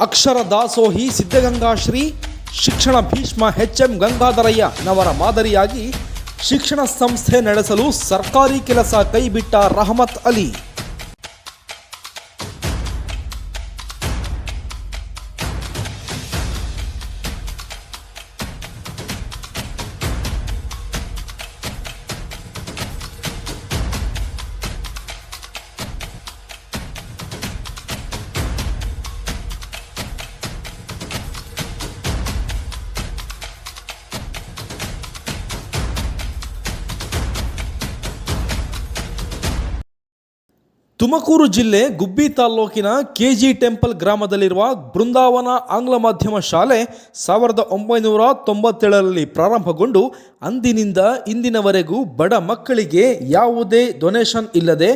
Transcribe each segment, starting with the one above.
ಅಕ್ಷರ ದಾಸೋಹಿ ಸಿದ್ಧಗಂಗಾ ಶ್ರೀ ಶಿಕ್ಷಣ ಭೀಷ್ಮ ಎಚ್.ಎಂ. ಗಂಗಾಧರಯ್ಯನವರ ಮಾದರಿಯಾಗಿ ಶಿಕ್ಷಣ ಸಂಸ್ಥೆ ನಡೆಸಲು ಸರ್ಕಾರಿ ಕೆಲಸ ಕೈಬಿಟ್ಟ ರಹಮತ್ ಅಲಿ. ತುಮಕೂರು ಜಿಲ್ಲೆ ಗುಬ್ಬಿ ತಾಲ್ಲೂಕಿನ ಕೆಜಿ ಟೆಂಪಲ್ ಗ್ರಾಮದಲ್ಲಿರುವ ಬೃಂದಾವನ ಆಂಗ್ಲ ಮಾಧ್ಯಮ ಶಾಲೆ 1997ರಲ್ಲಿ ಪ್ರಾರಂಭಗೊಂಡು ಅಂದಿನಿಂದ ಇಂದಿನವರೆಗೂ ಬಡ ಮಕ್ಕಳಿಗೆ ಯಾವುದೇ ಡೊನೇಷನ್ ಇಲ್ಲದೆ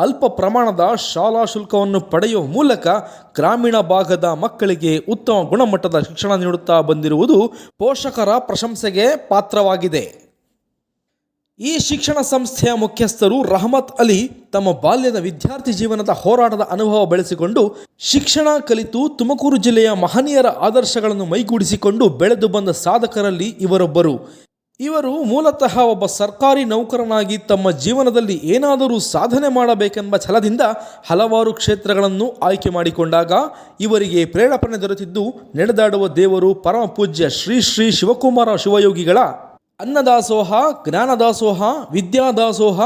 ಅಲ್ಪ ಪ್ರಮಾಣದ ಶಾಲಾ ಶುಲ್ಕವನ್ನು ಪಡೆಯುವ ಮೂಲಕ ಗ್ರಾಮೀಣ ಭಾಗದ ಮಕ್ಕಳಿಗೆ ಉತ್ತಮ ಗುಣಮಟ್ಟದ ಶಿಕ್ಷಣ ನೀಡುತ್ತಾ ಬಂದಿರುವುದು ಪೋಷಕರ ಪ್ರಶಂಸೆಗೆ ಪಾತ್ರವಾಗಿದೆ. ಈ ಶಿಕ್ಷಣ ಸಂಸ್ಥೆಯ ಮುಖ್ಯಸ್ಥರು ರಹಮತ್ ಅಲಿ ತಮ್ಮ ಬಾಲ್ಯದ ವಿದ್ಯಾರ್ಥಿ ಜೀವನದ ಹೋರಾಟದ ಅನುಭವ ಬೆಳೆಸಿಕೊಂಡು ಶಿಕ್ಷಣ ಕಲಿತು ತುಮಕೂರು ಜಿಲ್ಲೆಯ ಮಹನೀಯರ ಆದರ್ಶಗಳನ್ನು ಮೈಗೂಡಿಸಿಕೊಂಡು ಬೆಳೆದು ಬಂದ ಸಾಧಕರಲ್ಲಿ ಇವರೊಬ್ಬರು. ಇವರು ಮೂಲತಃ ಒಬ್ಬ ಸರ್ಕಾರಿ ನೌಕರನಾಗಿ ತಮ್ಮ ಜೀವನದಲ್ಲಿ ಏನಾದರೂ ಸಾಧನೆ ಮಾಡಬೇಕೆಂಬ ಛಲದಿಂದ ಹಲವಾರು ಕ್ಷೇತ್ರಗಳನ್ನು ಆಯ್ಕೆ ಮಾಡಿಕೊಂಡಾಗ ಇವರಿಗೆ ಪ್ರೇರೇಪಣೆ ದೊರೆತಿದ್ದು ನಡೆದಾಡುವ ದೇವರು ಪರಮ ಪೂಜ್ಯ ಶ್ರೀ ಶ್ರೀ ಶಿವಕುಮಾರ ಶಿವಯೋಗಿಗಳ ಅನ್ನದಾಸೋಹ, ಜ್ಞಾನದಾಸೋಹ, ವಿದ್ಯಾದಾಸೋಹ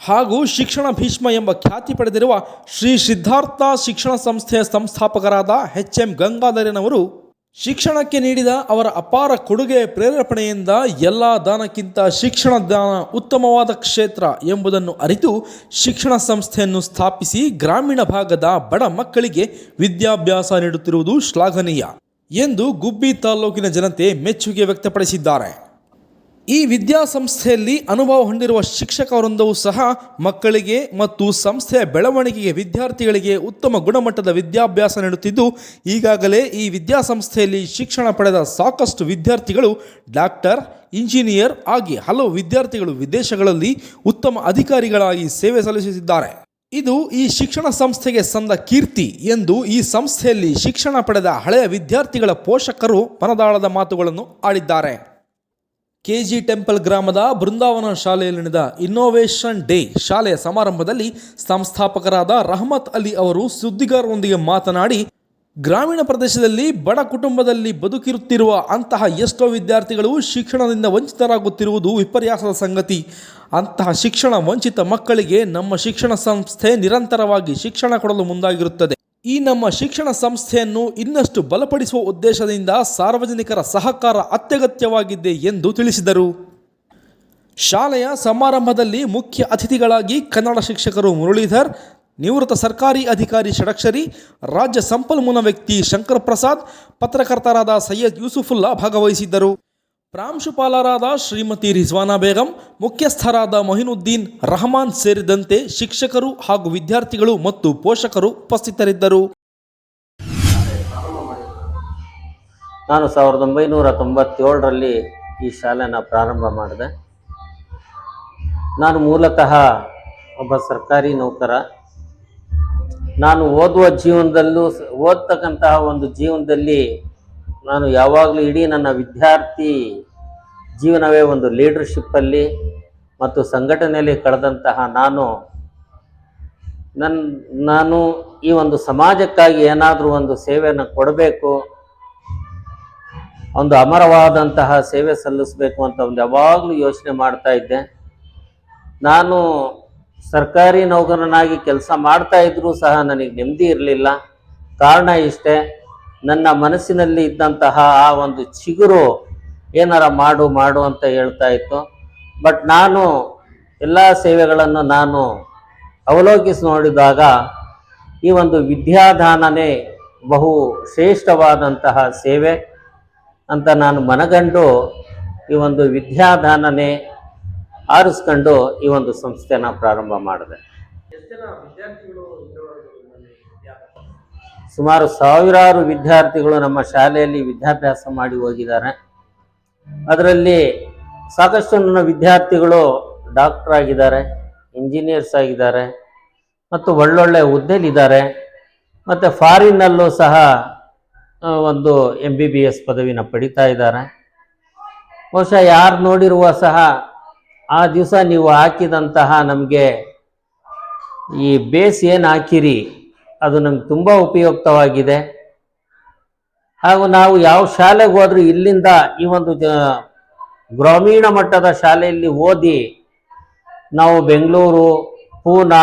ಹಾಗೂ ಶಿಕ್ಷಣ ಭೀಷ್ಮ ಎಂಬ ಖ್ಯಾತಿ ಪಡೆದಿರುವ ಶ್ರೀ ಸಿದ್ಧಾರ್ಥ ಶಿಕ್ಷಣ ಸಂಸ್ಥೆಯ ಸಂಸ್ಥಾಪಕರಾದ ಎಚ್.ಎಂ. ಗಂಗಾಧರನವರು ಶಿಕ್ಷಣಕ್ಕೆ ನೀಡಿದ ಅವರ ಅಪಾರ ಕೊಡುಗೆ ಪ್ರೇರೇಪಣೆಯಿಂದ ಎಲ್ಲ ದಾನಕ್ಕಿಂತ ಶಿಕ್ಷಣ ದಾನ ಉತ್ತಮವಾದ ಕ್ಷೇತ್ರ ಎಂಬುದನ್ನು ಅರಿತು ಶಿಕ್ಷಣ ಸಂಸ್ಥೆಯನ್ನು ಸ್ಥಾಪಿಸಿ ಗ್ರಾಮೀಣ ಭಾಗದ ಬಡ ಮಕ್ಕಳಿಗೆ ವಿದ್ಯಾಭ್ಯಾಸ ನೀಡುತ್ತಿರುವುದು ಶ್ಲಾಘನೀಯ ಎಂದು ಗುಬ್ಬಿ ತಾಲ್ಲೂಕಿನ ಜನತೆ ಮೆಚ್ಚುಗೆ ವ್ಯಕ್ತಪಡಿಸಿದ್ದಾರೆ. ಈ ವಿದ್ಯಾಸಂಸ್ಥೆಯಲ್ಲಿ ಅನುಭವ ಹೊಂದಿರುವ ಶಿಕ್ಷಕ ವೃಂದವೂ ಸಹ ಮಕ್ಕಳಿಗೆ ಮತ್ತು ಸಂಸ್ಥೆಯ ಬೆಳವಣಿಗೆಗೆ ವಿದ್ಯಾರ್ಥಿಗಳಿಗೆ ಉತ್ತಮ ಗುಣಮಟ್ಟದ ವಿದ್ಯಾಭ್ಯಾಸ ನೀಡುತ್ತಿದ್ದು ಈಗಾಗಲೇ ಈ ವಿದ್ಯಾಸಂಸ್ಥೆಯಲ್ಲಿ ಶಿಕ್ಷಣ ಪಡೆದ ಸಾಕಷ್ಟು ವಿದ್ಯಾರ್ಥಿಗಳು ಡಾಕ್ಟರ್, ಇಂಜಿನಿಯರ್ ಆಗಿ ಹಲವು ವಿದ್ಯಾರ್ಥಿಗಳು ವಿದೇಶಗಳಲ್ಲಿ ಉತ್ತಮ ಅಧಿಕಾರಿಗಳಾಗಿ ಸೇವೆ ಸಲ್ಲಿಸುತ್ತಿದ್ದಾರೆ. ಇದು ಈ ಶಿಕ್ಷಣ ಸಂಸ್ಥೆಗೆ ಸಂದ ಕೀರ್ತಿ ಎಂದು ಈ ಸಂಸ್ಥೆಯಲ್ಲಿ ಶಿಕ್ಷಣ ಪಡೆದ ಹಳೆಯ ವಿದ್ಯಾರ್ಥಿಗಳ ಪೋಷಕರು ಮನದಾಳದ ಮಾತುಗಳನ್ನು ಆಡಿದ್ದಾರೆ. ಕೆಜಿ ಟೆಂಪಲ್ ಗ್ರಾಮದ ಬೃಂದಾವನ ಶಾಲೆಯಲ್ಲಿ ನಡೆದ ಇನ್ನೋವೇಷನ್ ಡೇ ಶಾಲೆಯ ಸಮಾರಂಭದಲ್ಲಿ ಸಂಸ್ಥಾಪಕರಾದ ರಹಮತ್ ಅಲಿ ಅವರು ಸುದ್ದಿಗಾರರೊಂದಿಗೆ ಮಾತನಾಡಿ, ಗ್ರಾಮೀಣ ಪ್ರದೇಶದಲ್ಲಿ ಬಡ ಕುಟುಂಬದಲ್ಲಿ ಬದುಕಿರುತ್ತಿರುವ ಅಂತಹ ಎಷ್ಟೋ ವಿದ್ಯಾರ್ಥಿಗಳು ಶಿಕ್ಷಣದಿಂದ ವಂಚಿತರಾಗುತ್ತಿರುವುದು ವಿಪರ್ಯಾಸದ ಸಂಗತಿ. ಅಂತಹ ಶಿಕ್ಷಣ ವಂಚಿತ ಮಕ್ಕಳಿಗೆ ನಮ್ಮ ಶಿಕ್ಷಣ ಸಂಸ್ಥೆ ನಿರಂತರವಾಗಿ ಶಿಕ್ಷಣ ಕೊಡಲು ಮುಂದಾಗಿರುತ್ತದೆ. ಈ ನಮ್ಮ ಶಿಕ್ಷಣ ಸಂಸ್ಥೆಯನ್ನು ಇನ್ನಷ್ಟು ಬಲಪಡಿಸುವ ಉದ್ದೇಶದಿಂದ ಸಾರ್ವಜನಿಕರ ಸಹಕಾರ ಅತ್ಯಗತ್ಯವಾಗಿದೆ ಎಂದು ತಿಳಿಸಿದರು. ಶಾಲೆಯ ಸಮಾರಂಭದಲ್ಲಿ ಮುಖ್ಯ ಅತಿಥಿಗಳಾಗಿ ಕನ್ನಡ ಶಿಕ್ಷಕರು ಮುರಳೀಧರ್, ನಿವೃತ್ತ ಸರ್ಕಾರಿ ಅಧಿಕಾರಿ ಷಡಕ್ಷರಿ, ರಾಜ್ಯ ಸಂಪನ್ಮೂಲ ವ್ಯಕ್ತಿ ಶಂಕರ್ ಪ್ರಸಾದ್, ಪತ್ರಕರ್ತರಾದ ಸೈಯದ್ ಯೂಸುಫುಲ್ಲಾ ಭಾಗವಹಿಸಿದ್ದರು. ಪ್ರಾಂಶುಪಾಲರಾದ ಶ್ರೀಮತಿ ರಿಜ್ವಾನಾ ಬೇಗಂ, ಮುಖ್ಯಸ್ಥರಾದ ಮೊಹಿನುದ್ದೀನ್ ರಹಮಾನ್ ಸೇರಿದಂತೆ ಶಿಕ್ಷಕರು ಹಾಗೂ ವಿದ್ಯಾರ್ಥಿಗಳು ಮತ್ತು ಪೋಷಕರು ಉಪಸ್ಥಿತರಿದ್ದರು. ನಾನು 1997ರಲ್ಲಿ ಈ ಶಾಲೆನ ಪ್ರಾರಂಭ ಮಾಡಿದೆ. ನಾನು ಮೂಲತಃ ಒಬ್ಬ ಸರ್ಕಾರಿ ನೌಕರ. ನಾನು ಓದ್ತಕ್ಕಂತಹ ಒಂದು ಜೀವನದಲ್ಲಿ ನಾನು ಯಾವಾಗಲೂ ಇಡೀ ನನ್ನ ವಿದ್ಯಾರ್ಥಿ ಜೀವನವೇ ಒಂದು ಲೀಡರ್ಶಿಪ್ಪಲ್ಲಿ ಮತ್ತು ಸಂಘಟನೆಯಲ್ಲಿ ಕಳೆದಂತಹ ನಾನು ಈ ಒಂದು ಸಮಾಜಕ್ಕಾಗಿ ಏನಾದರೂ ಒಂದು ಸೇವೆಯನ್ನು ಕೊಡಬೇಕು, ಒಂದು ಅಮರವಾದಂತಹ ಸೇವೆ ಸಲ್ಲಿಸಬೇಕು ಅಂತ ಒಂದು ಯಾವಾಗಲೂ ಯೋಚನೆ ಮಾಡ್ತಾ ಇದ್ದೆ. ನಾನು ಸರ್ಕಾರಿ ನೌಕರನಾಗಿ ಕೆಲಸ ಮಾಡ್ತಾ ಇದ್ರೂ ಸಹ ನನಗೆ ನೆಮ್ಮದಿ ಇರಲಿಲ್ಲ. ಕಾರಣ ಇಷ್ಟೇ, ನನ್ನ ಮನಸ್ಸಿನಲ್ಲಿ ಇದ್ದಂತಹ ಆ ಒಂದು ಚಿಗುರು ಏನಾರ ಮಾಡು ಅಂತ ಹೇಳ್ತಾ ಇತ್ತು. ಬಟ್ ನಾನು ಎಲ್ಲ ಸೇವೆಗಳನ್ನು ನಾನು ಅವಲೋಕಿಸಿ ನೋಡಿದಾಗ ಈ ಒಂದು ವಿದ್ಯಾದಾನನೇ ಬಹು ಶ್ರೇಷ್ಠವಾದಂತಹ ಸೇವೆ ಅಂತ ನಾನು ಮನಗಂಡು ಈ ಒಂದು ವಿದ್ಯಾದಾನನೇ ಆರಿಸ್ಕೊಂಡು ಈ ಒಂದು ಸಂಸ್ಥೆನ ಪ್ರಾರಂಭ ಮಾಡಿದೆ. ಸುಮಾರು ಸಾವಿರಾರು ವಿದ್ಯಾರ್ಥಿಗಳು ನಮ್ಮ ಶಾಲೆಯಲ್ಲಿ ವಿದ್ಯಾಭ್ಯಾಸ ಮಾಡಿ ಹೋಗಿದ್ದಾರೆ. ಅದರಲ್ಲಿ ಸಾಕಷ್ಟು ನನ್ನ ವಿದ್ಯಾರ್ಥಿಗಳು ಡಾಕ್ಟರ್ ಆಗಿದ್ದಾರೆ, ಇಂಜಿನಿಯರ್ಸ್ ಆಗಿದ್ದಾರೆ ಮತ್ತು ಒಳ್ಳೊಳ್ಳೆ ಹುದ್ದೆಲಿದ್ದಾರೆ. ಮತ್ತು ಫಾರಿನ್ನಲ್ಲೂ ಸಹ ಒಂದು MBBS ಪದವಿನ ಪಡಿತಾ ಇದ್ದಾರೆ. ಬಹುಶಃ ಯಾರು ನೋಡಿರುವ ಸಹ ಆ ದಿವಸ ನೀವು ಹಾಕಿದಂತಹ ನಮಗೆ ಈ ಬೇಸ್ ಏನು ಹಾಕಿರಿ ಅದು ನಮ್ಗೆ ತುಂಬ ಉಪಯುಕ್ತವಾಗಿದೆ. ಹಾಗೂ ನಾವು ಯಾವ ಶಾಲೆಗೆ ಹೋದ್ರೂ ಇಲ್ಲಿಂದ ಈ ಒಂದು ಗ್ರಾಮೀಣ ಮಟ್ಟದ ಶಾಲೆಯಲ್ಲಿ ಓದಿ ನಾವು ಬೆಂಗಳೂರು, ಪೂನಾ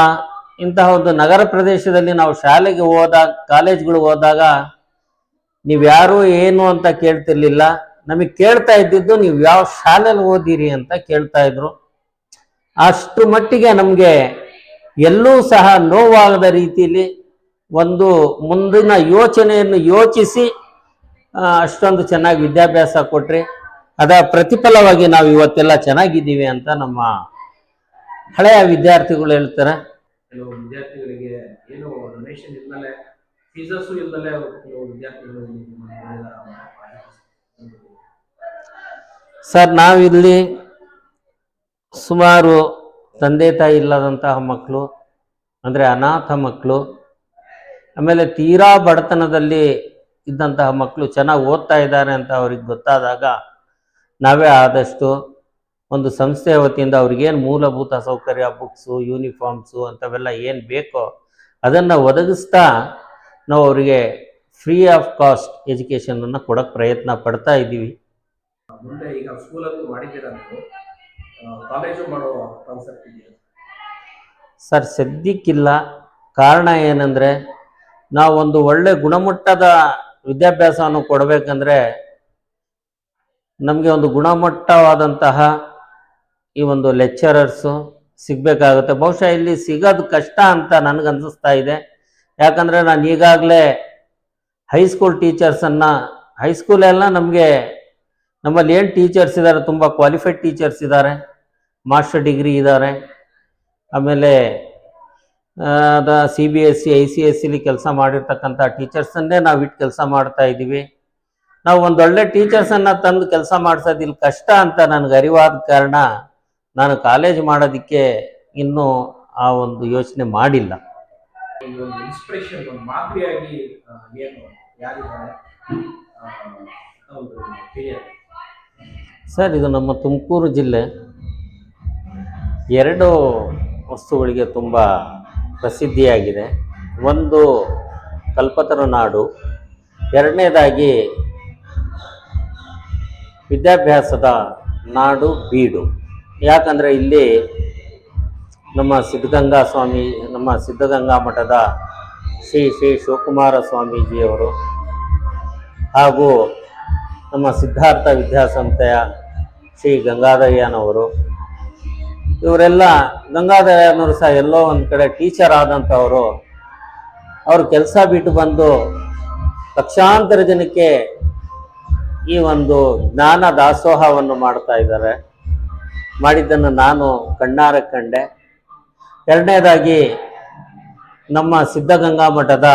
ಇಂತಹ ಒಂದು ನಗರ ಪ್ರದೇಶದಲ್ಲಿ ನಾವು ಶಾಲೆಗೆ ಹೋದಾಗ, ಕಾಲೇಜ್ಗಳು ಹೋದಾಗ ನೀವ್ಯಾರು ಏನು ಅಂತ ಕೇಳ್ತಿರ್ಲಿಲ್ಲ. ನಮಗೆ ಕೇಳ್ತಾ ಇದ್ದಿದ್ದು ನೀವು ಯಾವ ಶಾಲೆಯಲ್ಲಿ ಓದಿರಿ ಅಂತ ಕೇಳ್ತಾ ಇದ್ರು. ಅಷ್ಟು ಮಟ್ಟಿಗೆ ನಮಗೆ ಎಲ್ಲೂ ಸಹ ನೋವಾಗದ ರೀತಿಯಲ್ಲಿ ಒಂದು ಮುಂದಿನ ಯೋಚನೆಯನ್ನು ಯೋಚಿಸಿ ಅಷ್ಟೊಂದು ಚೆನ್ನಾಗಿ ವಿದ್ಯಾಭ್ಯಾಸ ಕೊಟ್ರಿ. ಅದರ ಪ್ರತಿಫಲವಾಗಿ ನಾವು ಇವತ್ತೆಲ್ಲ ಚೆನ್ನಾಗಿದ್ದೀವಿ ಅಂತ ನಮ್ಮ ಹಳೆಯ ವಿದ್ಯಾರ್ಥಿಗಳು ಹೇಳ್ತಾರೆ. ಕೆಲವು ವಿದ್ಯಾರ್ಥಿಗಳಿಗೆ ಏನು ಡೊನೇಷನ್ ಇಲ್ಲದೆ, ಫೀಸಸ್ಸು ಇಲ್ಲದೆ ಕೆಲವು ವಿದ್ಯಾರ್ಥಿಗಳು ಸರ್, ನಾವಿಲ್ಲಿ ಸುಮಾರು ತಂದೆ ತಾಯಿ ಇಲ್ಲದಂತಹ ಮಕ್ಕಳು, ಅಂದರೆ ಅನಾಥ ಮಕ್ಕಳು, ಆಮೇಲೆ ತೀರಾ ಬಡತನದಲ್ಲಿ ಇದ್ದಂತಹ ಮಕ್ಕಳು ಚೆನ್ನಾಗಿ ಓದ್ತಾ ಇದ್ದಾರೆ ಅಂತ ಅವ್ರಿಗೆ ಗೊತ್ತಾದಾಗ ನಾವೇ ಆದಷ್ಟು ಒಂದು ಸಂಸ್ಥೆಯ ವತಿಯಿಂದ ಅವ್ರಿಗೇನು ಮೂಲಭೂತ ಸೌಕರ್ಯ, ಬುಕ್ಸು, ಯೂನಿಫಾರ್ಮ್ಸು ಅಂಥವೆಲ್ಲ ಏನು ಬೇಕೋ ಅದನ್ನು ಒದಗಿಸ್ತಾ ನಾವು ಅವರಿಗೆ ಫ್ರೀ ಆಫ್ ಕಾಸ್ಟ್ ಎಜುಕೇಷನನ್ನು ಕೊಡೋಕ್ಕೆ ಪ್ರಯತ್ನ ಪಡ್ತಾ ಇದ್ದೀವಿ. ಮುಂದೆ ಈಗ ಸ್ಕೂಲಲ್ಲೂ ಮಾಡಿದ್ದೀರಾ, ಕಾಲೇಜು ಮಾಡೋ ಕಾನ್ಸೆಪ್ಟ್ ಇದೆಯಾ? ಸರ್, ಸದ್ಯಕ್ಕಿಲ್ಲ. ಕಾರಣ ಏನಂದರೆ ನಾವು ಒಂದು ಒಳ್ಳೆ ಗುಣಮಟ್ಟದ ವಿದ್ಯಾಭ್ಯಾಸವನ್ನು ಕೊಡಬೇಕಂದ್ರೆ ನಮಗೆ ಒಂದು ಗುಣಮಟ್ಟವಾದಂತಹ ಈ ಒಂದು ಲೆಕ್ಚರರ್ಸು ಸಿಗಬೇಕಾಗುತ್ತೆ. ಬಹುಶಃ ಇಲ್ಲಿ ಸಿಗೋದು ಕಷ್ಟ ಅಂತ ನನಗನ್ನಿಸ್ತಾ ಇದೆ. ಯಾಕಂದರೆ ನಾನು ಈಗಾಗಲೇ ಹೈಸ್ಕೂಲ್ ಟೀಚರ್ಸನ್ನು, ಹೈಸ್ಕೂಲೆಲ್ಲ ನಮ್ಮಲ್ಲಿ ಏನು ಟೀಚರ್ಸ್ ಇದ್ದಾರೆ, ತುಂಬ ಕ್ವಾಲಿಫೈಡ್ ಟೀಚರ್ಸ್ ಇದ್ದಾರೆ, ಮಾಸ್ಟರ್ ಡಿಗ್ರಿ ಇದ್ದಾರೆ, ಆಮೇಲೆ CBSE ICSE ಕೆಲಸ ಮಾಡಿರ್ತಕ್ಕಂಥ ಟೀಚರ್ಸನ್ನೇ ನಾವು ಇಟ್ಟು ಕೆಲಸ ಮಾಡ್ತಾ ಇದ್ದೀವಿ. ನಾವು ಒಂದೊಳ್ಳೆ ಟೀಚರ್ಸನ್ನು ತಂದು ಕೆಲಸ ಮಾಡಿಸೋದು ಇಲ್ಲಿ ಕಷ್ಟ ಅಂತ ನನಗೆ ಅರಿವಾದ ಕಾರಣ ನಾನು ಕಾಲೇಜ್ ಮಾಡೋದಕ್ಕೆ ಇನ್ನೂ ಆ ಒಂದು ಯೋಚನೆ ಮಾಡಿಲ್ಲ. ಇನ್ಸ್ಪಿರೇಷನ್, ಒಂದು ಮಾದರಿಯಾಗಿ ಏನು ಯಾರಿದ್ದಾರೆ? ಸರ್, ಇದು ನಮ್ಮ ತುಮಕೂರು ಜಿಲ್ಲೆ 2 ವಸ್ತುಗಳಿಗೆ ತುಂಬ ಪ್ರಸಿದ್ಧಿಯಾಗಿದೆ. ಒಂದು ಕಲ್ಪತರು ನಾಡು, ಎರಡನೇದಾಗಿ ವಿದ್ಯಾಭ್ಯಾಸದ ನಾಡು ಬೀಡು. ಯಾಕಂದರೆ ಇಲ್ಲಿ ನಮ್ಮ ಸಿದ್ಧಗಂಗಾ ಮಠದ ಶ್ರೀ ಶಿವಕುಮಾರ ಸ್ವಾಮೀಜಿಯವರು ಹಾಗೂ ನಮ್ಮ ಸಿದ್ಧಾರ್ಥ ವಿದ್ಯಾಸಂಸ್ಥೆಯ ಶ್ರೀ ಗಂಗಾಧರಯ್ಯನವರು, ಇವರೆಲ್ಲ, ಗಂಗಾಧರಯ್ಯನವರು ಸಹ ಎಲ್ಲೋ ಒಂದು ಕಡೆ ಟೀಚರ್ ಆದಂಥವರು. ಅವರು ಕೆಲಸ ಬಿಟ್ಟು ಬಂದು ಲಕ್ಷಾಂತರ ಜನಕ್ಕೆ ಈ ಒಂದು ಜ್ಞಾನ ದಾಸೋಹವನ್ನು ಮಾಡ್ತಾ ಇದ್ದಾರೆ. ಮಾಡಿದ್ದನ್ನು ನಾನು ಕಣ್ಣಾರೆ ಕಂಡೆ. ಎರಡನೇದಾಗಿ ನಮ್ಮ ಸಿದ್ಧಗಂಗಾ ಮಠದ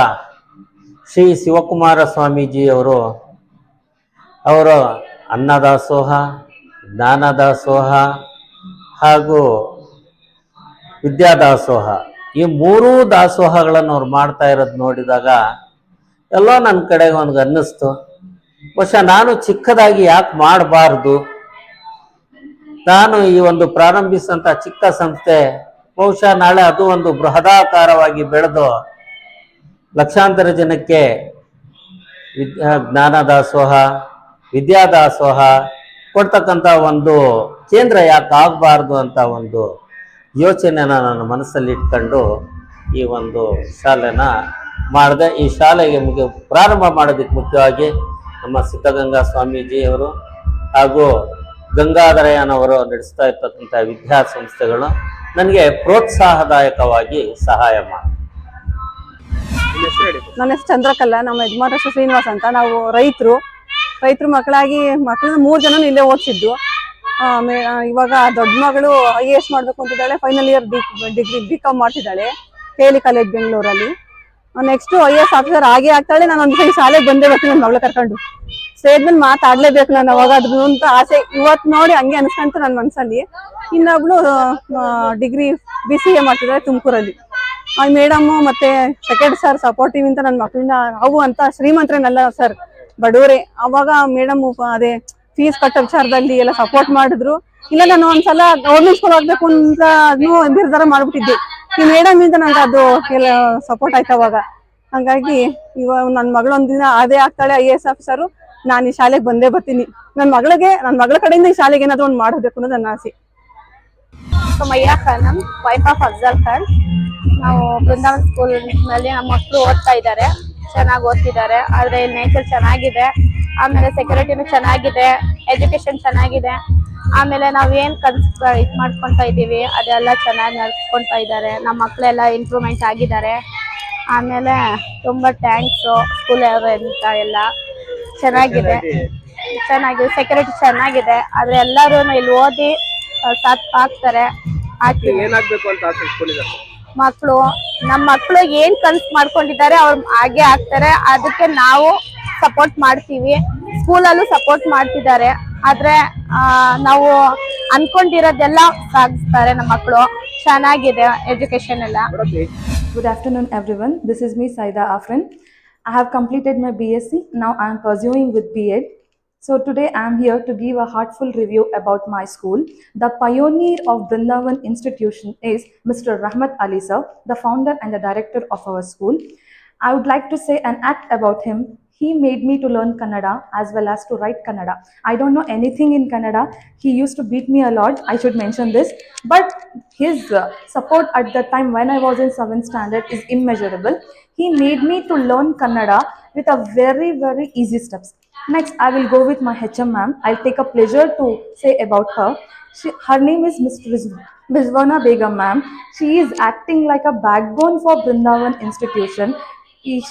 ಶ್ರೀ ಶಿವಕುಮಾರ ಸ್ವಾಮೀಜಿಯವರು ಅವರ ಅನ್ನದಾಸೋಹ, ಜ್ಞಾನದಾಸೋಹ ಹಾಗೂ ವಿದ್ಯಾದಾಸೋಹ, ಈ 3 ದಾಸೋಹಗಳನ್ನು ಅವ್ರು ಮಾಡ್ತಾ ಇರೋದು ನೋಡಿದಾಗ ಎಲ್ಲೋ ನನ್ನ ಕಡೆಗೆ ಒಂದು ಅನ್ನಿಸ್ತು, ಬಹುಶಃ ನಾನು ಚಿಕ್ಕದಾಗಿ ಯಾಕೆ ಮಾಡಬಾರ್ದು. ನಾನು ಈ ಒಂದು ಪ್ರಾರಂಭಿಸಿದಂಥ ಚಿಕ್ಕ ಸಂಸ್ಥೆ ಬಹುಶಃ ನಾಳೆ ಅದು ಒಂದು ಬೃಹದಾಕಾರವಾಗಿ ಬೆಳೆದು ಲಕ್ಷಾಂತರ ಜನಕ್ಕೆ ಜ್ಞಾನದಾಸೋಹ, ವಿದ್ಯಾದಾಸೋಹ ಕೊಡ್ತಕ್ಕಂಥ ಒಂದು ಕೇಂದ್ರ ಯಾಕೆ ಆಗಬಾರ್ದು ಅಂತ ಒಂದು ಯೋಚನೆನ ನನ್ನ ಮನಸ್ಸಲ್ಲಿ ಇಟ್ಕೊಂಡು ಈ ಒಂದು ಶಾಲೆನ ಮಾಡಿದೆ. ಈ ಶಾಲೆಗೆ ಪ್ರಾರಂಭ ಮಾಡೋದಕ್ಕೆ ಮುಖ್ಯವಾಗಿ ನಮ್ಮ ಸಿದ್ಧಗಂಗಾ ಸ್ವಾಮೀಜಿಯವರು ಹಾಗೂ ಗಂಗಾಧರಯ್ಯನವರು ನಡೆಸ್ತಾ ಇರ್ತಕ್ಕಂಥ ವಿದ್ಯಾಸಂಸ್ಥೆಗಳು ನನಗೆ ಪ್ರೋತ್ಸಾಹದಾಯಕವಾಗಿ ಸಹಾಯ ಮಾಡಿ. ನನ್ನ ಹೆಸರು ಚಂದ್ರಕಲಾ, ನಮ್ಮ ಯಜಮಾನ ಶ್ರೀನಿವಾಸ್ ಅಂತ. ನಾವು ರೈತರು ಮಕ್ಕಳನ್ನ 3 ಜನ ಇಲ್ಲೇ ಓದಿಸಿದ್ದು. ಇವಾಗ ದೊಡ್ಡ ಮಗಳು IAS ಮಾಡ್ಬೇಕು ಅಂತಿದ್ದಾಳೆ, ಫೈನಲ್ ಇಯರ್ ಡಿಗ್ರಿ BCom ಮಾಡ್ತಿದ್ದಾಳೆ KLE ಕಾಲೇಜ್ ಬೆಂಗಳೂರಲ್ಲಿ. ನೆಕ್ಸ್ಟ್ IAS ಆಫೀಸರ್ ಆಗೇ ಆಗ್ತಾಳೆ. ನಾನು ಒಂದು ಸರಿ ಶಾಲೆಗೆ ಬಂದೇ ಬರ್ತೀನಿ ನನ್ನ ಮಗಳ ಕರ್ಕೊಂಡು. ಸ್ಟೇಜ್ಮೆಂಟ್ ಮಾತಾಡ್ಲೇಬೇಕು ನಾನು ಅವಾಗ, ಅದ್ರ ಅಂತ ಆಸೆ ಇವತ್ತು ನೋಡಿ ಹಂಗೆ ಅನ್ಸ್ಕಂತ ನನ್ನ ಮನಸ್ಸಲ್ಲಿ. ಇನ್ನೊಬ್ಳು ಡಿಗ್ರಿ BCA ಮಾಡ್ತಿದ್ದಾಳೆ ತುಮಕೂರಲ್ಲಿ. ಮೇಡಮ್ ಮತ್ತೆ ಸೆಕ್ರೆಟರಿ ಸರ್ ಸಪೋರ್ಟಿವ್ ಅಂತ ನನ್ನ ಮಕ್ಕಳನ್ನ ಅವು ಅಂತ ಶ್ರೀಮಂತರೇನಲ್ಲ ಸರ್, ಬಡವರೇ. ಅವಾಗ ಮೇಡಮ್ ಅದೇ ಫೀಸ್ ಕಟ್ಟೋ ವಿಚಾರದಲ್ಲಿ ಎಲ್ಲ ಸಪೋರ್ಟ್ ಮಾಡಿದ್ರು. ಇಲ್ಲ ನಾನು ಒಂದ್ಸಲ ಗೌರ್ಮೆಂಟ್ ಸ್ಕೂಲ್ ಹೋಗ್ಬೇಕು ಅಂತ ಅದನ್ನು ನಿರ್ಧಾರ ಮಾಡ್ಬಿಟ್ಟಿದ್ದೆ. ಈ ಮೇಡಮ್ ಇಂದ ನಂಗೆ ಅದು ಎಲ್ಲ ಸಪೋರ್ಟ್ ಆಯ್ತು ಅವಾಗ. ಹಂಗಾಗಿ ಇವಾಗ ನನ್ನ ಮಗಳು ಒಂದಿನ ಅದೇ ಆಗ್ತಾಳೆ IAS ಆಫೀಸರು, ನಾನು ಈ ಶಾಲೆಗೆ ಬಂದೇ ಬರ್ತೀನಿ. ನನ್ನ ಮಗಳ ಕಡೆಯಿಂದ ಈ ಶಾಲೆಗೆ ಏನಾದ್ರು ಒಂದು ಮಾಡಬೇಕು ಅನ್ನೋದು ನನ್ನ ಆಸೆ. Sumayya Khanam, wife of Afzal Khan. ನಾವು ಬೃಂದಾವನ್ ಸ್ಕೂಲ್ ನಲ್ಲಿ ನಮ್ಮ ಮಕ್ಕಳು ಓದ್ತಾ ಇದ್ದಾರೆ, ಚೆನ್ನಾಗಿ ಓದ್ತಿದ್ದಾರೆ. ಆದ್ರೆ ಇಲ್ಲಿ ನೇಚರ್ ಚೆನ್ನಾಗಿದೆ, ಆಮೇಲೆ ಸೆಕ್ಯೂರಿಟಿನೂ ಚೆನ್ನಾಗಿದೆ, ಎಜುಕೇಶನ್ ಚೆನ್ನಾಗಿದೆ. ಆಮೇಲೆ ನಾವೇನ್ ಇದು ಮಾಡ್ಕೊಂತ ಇದೀವಿ ಅದೆಲ್ಲ ಚೆನ್ನಾಗಿ ನಡ್ಸ್ಕೊಂತಾ ಇದ್ದಾರೆ. ನಮ್ಮ ಮಕ್ಕಳೆಲ್ಲ ಇಂಪ್ರೂವ್ಮೆಂಟ್ ಆಗಿದ್ದಾರೆ. ಆಮೇಲೆ ತುಂಬಾ ಥ್ಯಾಂಕ್ಸ್ ಸ್ಕೂಲ್ ಅಂತ ಎಲ್ಲ ಚೆನ್ನಾಗಿದೆ. ಸೆಕ್ಯೂರಿಟಿ ಚೆನ್ನಾಗಿದೆ. ಆದ್ರೆ ಎಲ್ಲರೂ ಇಲ್ಲಿ ಓದಿ ಸಾಥ್ ಆಗ್ತಾರೆ. ಮಕ್ಕಳು ನಮ್ಮ ಮಕ್ಕಳು ಏನ್ ಕನ್ಸ್ ಮಾಡ್ಕೊಂಡಿದ್ದಾರೆ ಅವ್ರು ಹಾಗೆ ಆಗ್ತಾರೆ. ಅದಕ್ಕೆ ನಾವು ಸಪೋರ್ಟ್ ಮಾಡ್ತೀವಿ. ಸ್ಕೂಲಲ್ಲೂ ಸಪೋರ್ಟ್ ಮಾಡ್ತಿದ್ದಾರೆ. ಆದ್ರೆ ನಾವು ಅನ್ಕೊಂಡಿರೋದೆಲ್ಲ ಸಾಗಿಸ್ತಾರೆ ನಮ್ಮ ಮಕ್ಕಳು. ಚೆನ್ನಾಗಿದೆ ಎಜುಕೇಶನ್ ಎಲ್ಲ. Good afternoon, everyone. This is me, Saida Afrin. I have completed my BSc. Now I am pursuing with B.Ed. So today I am here to give a heartful review about my school. The pioneer of Brindavan Institution is Mr. Rahmat Ali sir, the founder and the director of our school. I would like to say an act about him. He made me to learn Kannada as well as to write Kannada. I don't know anything in Kannada. He used to beat me a lot. I should mention this. But his support at the time when I was in 7th standard is immeasurable. He made me to learn Kannada with a very, very easy steps. Next, I will go with my HM ma'am. I'll take a pleasure to say about her. Her name is Ms. Rizwana Begum ma'am. She is acting like a backbone for Brindavan Institution.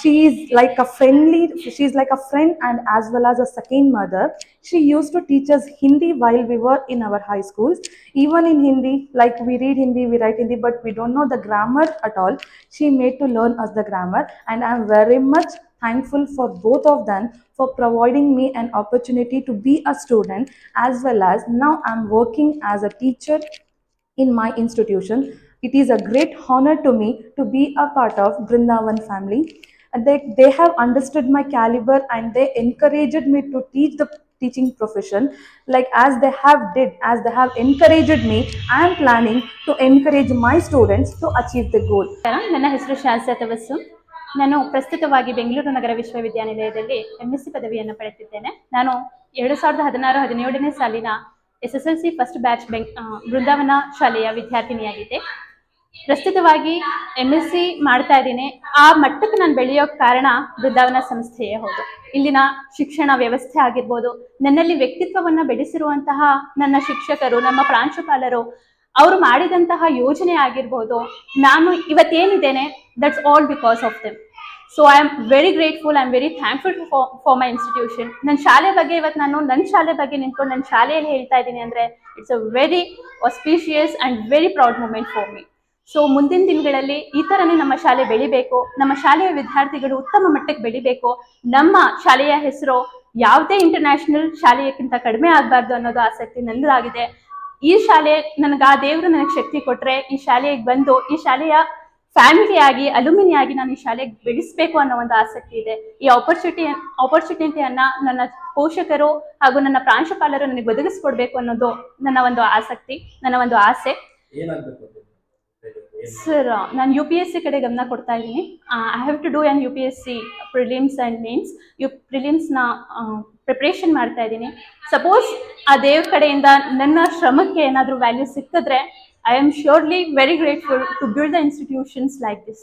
She is like a friend and as well as a second mother. She used to teach us Hindi while we were in our high schools. Even in Hindi, like we read Hindi, we write Hindi, but we don't know the grammar at all. She made to learn us the grammar, and I am very much thankful for both of them for providing me an opportunity to be a student, as well as now I am working as a teacher in my institution. It is a great honor to me to be a part of Brindavan family. They have understood my caliber and they encouraged me to teach the teaching profession. Like as they have encouraged me, I am planning to encourage my students to achieve the goal. ನನ್ನ ಹೆಸರು ಶಾಸ್ತ್ರ ತವಸ್ಸು. ನಾನು ಪ್ರಸ್ತುತವಾಗಿ ಬೆಂಗಳೂರು ನಗರ ವಿಶ್ವವಿದ್ಯಾನಿಲಯದಲ್ಲಿ MSc ಪದವಿಯನ್ನು ಪಡೆದಿದ್ದೇನೆ. ನಾನು 2016-17ನೇ ಸಾಲಿನ SSLC ಫಸ್ಟ್ ಬ್ಯಾಚ್ ಬೃಂದಾವನ ಶಾಲೆಯ ವಿದ್ಯಾರ್ಥಿನಿಯಾಗಿದ್ದೆ. ಪ್ರಸ್ತುತವಾಗಿ MSc ಮಾಡ್ತಾ ಇದ್ದೀನಿ. ಆ ಮಟ್ಟಕ್ಕೆ ನಾನು ಬೆಳೆಯೋಕೆ ಕಾರಣ ಬೃಂದಾವನ ಸಂಸ್ಥೆಯೇ ಹೌದು. ಇಲ್ಲಿನ ಶಿಕ್ಷಣ ವ್ಯವಸ್ಥೆ ಆಗಿರ್ಬೋದು, ನನ್ನಲ್ಲಿ ವ್ಯಕ್ತಿತ್ವವನ್ನು ಬೆಳೆಸಿರುವಂತಹ ನನ್ನ ಶಿಕ್ಷಕರು, ನಮ್ಮ ಪ್ರಾಂಶುಪಾಲರು, ಅವರು ಮಾಡಿದಂತಹ ಯೋಜನೆ ಆಗಿರ್ಬೋದು, ನಾನು ಇವತ್ತೇನಿದ್ದೇನೆ that's all because of them. So I am very grateful, I am very thankful for my institution. ನನ್ನ ಶಾಲೆ ಬಗ್ಗೆ ಇವತ್ತು ನಾನು ನನ್ನ ಶಾಲೆ ಬಗ್ಗೆ ನಿಂತ್ಕೊಂಡು ನನ್ನ ಶಾಲೆಯಲ್ಲಿ ಹೇಳ್ತಾ ಇದ್ದೀನಿ ಅಂದರೆ it's a very auspicious and very proud moment for me. So ಮುಂದಿನ ದಿನಗಳಲ್ಲಿ ಈ ಥರನೇ ನಮ್ಮ ಶಾಲೆ ಬೆಳಿಬೇಕು, ನಮ್ಮ ಶಾಲೆಯ ವಿದ್ಯಾರ್ಥಿಗಳು ಉತ್ತಮ ಮಟ್ಟಕ್ಕೆ ಬೆಳಿಬೇಕು, ನಮ್ಮ ಶಾಲೆಯ ಹೆಸರು ಯಾವುದೇ ಇಂಟರ್ನ್ಯಾಷನಲ್ ಶಾಲೆಯಕ್ಕಿಂತ ಕಡಿಮೆ ಆಗಬಾರ್ದು ಅನ್ನೋದು ಆಸಕ್ತಿ ನನ್ನದಾಗಿದೆ. ಈ ಶಾಲೆ ಆ ದೇವರು ನನಗೆ ಶಕ್ತಿ ಕೊಟ್ಟರೆ ಈ ಶಾಲೆಗೆ ಬಂದು ಈ ಶಾಲೆಯ ಫ್ಯಾಮಿಲಿಯಾಗಿ ಅಲುಮಿನಿಯಾಗಿ ನಾನು ಈ ಶಾಲೆಗೆ ಬೆಳೆಸಬೇಕು ಅನ್ನೋ ಒಂದು ಆಸಕ್ತಿ ಇದೆ. ಈ ಆಪರ್ಚುನಿಟಿಯನ್ನ ನನ್ನ ಪೋಷಕರು ಹಾಗೂ ನನ್ನ ಪ್ರಾಂಶುಪಾಲರು ನನಗೆ ಒದಗಿಸ್ಕೊಡ್ಬೇಕು ಅನ್ನೋದು ನನ್ನ ಒಂದು ಆಸಕ್ತಿ, ನನ್ನ ಒಂದು ಆಸೆ. ಸರ್, ನಾನು UPSC ಕಡೆ ಗಮನ ಕೊಡ್ತಾ ಇದ್ದೀನಿ. I have to do on UPSC prelims and mains. ಪ್ರಿಲಿಮ್ಸ್ನ ಪ್ರಿಪ್ರೇಷನ್ ಮಾಡ್ತಾ ಇದ್ದೀನಿ. ಸಪೋಸ್ ಆ ದೇವ್ರ ಕಡೆಯಿಂದ ನನ್ನ ಶ್ರಮಕ್ಕೆ ಏನಾದರೂ ವ್ಯಾಲ್ಯೂ ಸಿಕ್ಕಿದ್ರೆ I am surely very grateful to build the institutions like this.